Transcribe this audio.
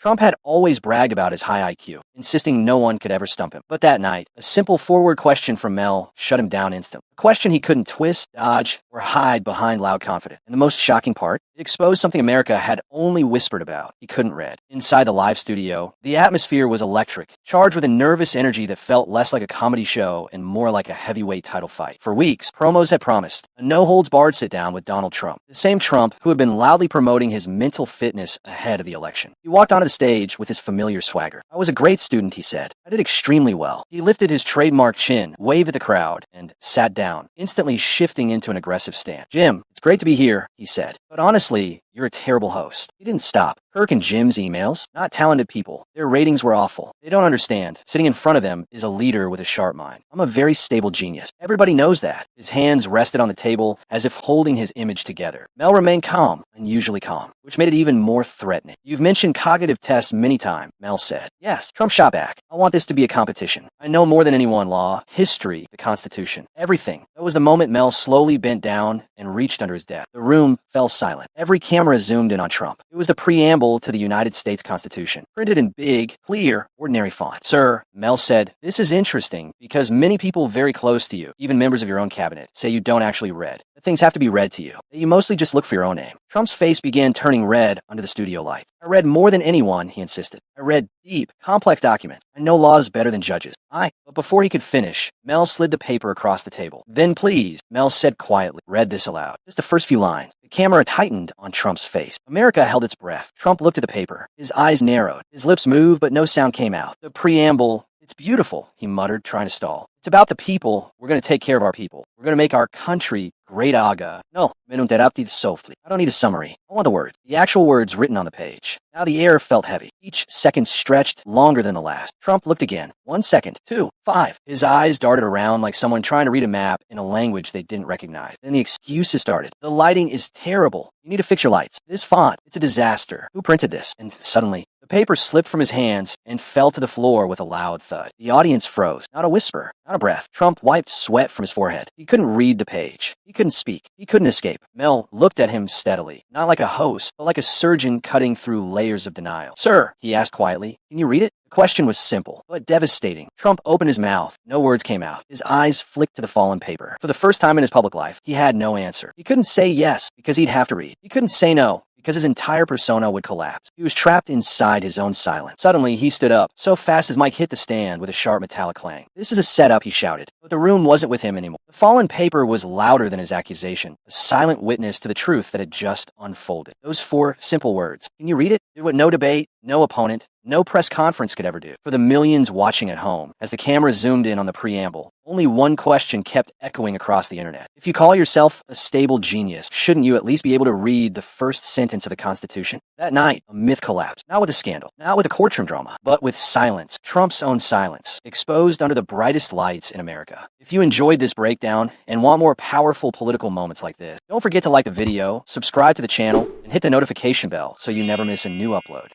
Trump had always bragged about his high IQ, insisting no one could ever stump him. But that night, a simple forward question from Mel shut him down instantly. A question he couldn't twist, dodge, or hide behind loud confidence. And the most shocking part, it exposed something America had only whispered about. He couldn't read. Inside the live studio, the atmosphere was electric, charged with a nervous energy that felt less like a comedy show and more like a heavyweight title fight. For weeks, promos had promised a no-holds-barred sit-down with Donald Trump, the same Trump who had been loudly promoting his mental fitness ahead of the election. He walked onto the stage with his familiar swagger. "I was a great student," he said. "I did extremely well." He lifted his trademark chin, waved at the crowd, and sat down, instantly shifting into an aggressive stance. "Jim, it's great to be here," he said. "But honestly, you're a terrible host." He didn't stop. Kirk and Jim's emails, not talented people. Their ratings were awful. They don't understand. Sitting in front of them is a leader with a sharp mind. I'm a very stable genius. Everybody knows that. His hands rested on the table as if holding his image together. Mel remained calm, unusually calm, which made it even more threatening. "You've mentioned cognitive tests many times," Mel said. "Yes." Trump shot back. "I want this to be a competition. I know more than anyone: law, history, the Constitution, everything." That was the moment Mel slowly bent down and reached under his desk. The room fell silent. Every camera zoomed in on Trump. It was the preamble to the United States Constitution, printed in big, clear, ordinary font. "Sir," Mel said, "this is interesting because many people very close to you, even members of your own cabinet, say you don't actually read. That things have to be read to you. That you mostly just look for your own name." Trump's face began turning red under the studio lights. "I read more than anyone," he insisted. "I read deep, complex documents. I know laws better than judges. But before he could finish, Mel slid the paper across the table. "Then please," Mel said quietly, read this aloud. Just the first few lines. The camera tightened on Trump's face. America held its breath. Trump looked at the paper. His eyes narrowed. His lips moved, but no sound came out. The preamble. "It's beautiful," he muttered, trying to stall. "It's about the people. We're going to take care of our people. We're going to make our country great aga." "No, me non interrupti softly. I don't need a summary. I want the words." The actual words written on the page. Now the air felt heavy. Each second stretched longer than the last. Trump looked again. 1 second, 2, 5. His eyes darted around like someone trying to read a map in a language they didn't recognize. Then the excuses started. "The lighting is terrible. You need to fix your lights. This font, it's a disaster. Who printed this?" And suddenly, the paper slipped from his hands and fell to the floor with a loud thud. The audience froze. Not a whisper, not a breath. Trump wiped sweat from his forehead. He couldn't read the page. He couldn't speak. He couldn't escape. Mel looked at him steadily, not like a host, but like a surgeon cutting through layers of denial. "Sir," he asked quietly, "can you read it?" The question was simple, but devastating. Trump opened his mouth. No words came out. His eyes flicked to the fallen paper. For the first time in his public life, he had no answer. He couldn't say yes, because he'd have to read. He couldn't say no, because his entire persona would collapse. He was trapped inside his own silence. Suddenly, he stood up, so fast his mic hit the stand with a sharp metallic clang. "This is a setup," he shouted. But the room wasn't with him anymore. The fallen paper was louder than his accusation, a silent witness to the truth that had just unfolded. Those 4 simple words. Can you read it? Did what no debate, no opponent, no press conference could ever do. For the millions watching at home, as the camera zoomed in on the preamble, only one question kept echoing across the internet. If you call yourself a stable genius, shouldn't you at least be able to read the first sentence of the Constitution? That night, a myth collapsed. Not with a scandal, not with a courtroom drama, but with silence. Trump's own silence, exposed under the brightest lights in America. If you enjoyed this breakdown and want more powerful political moments like this, don't forget to like the video, subscribe to the channel, and hit the notification bell so you never miss a new upload.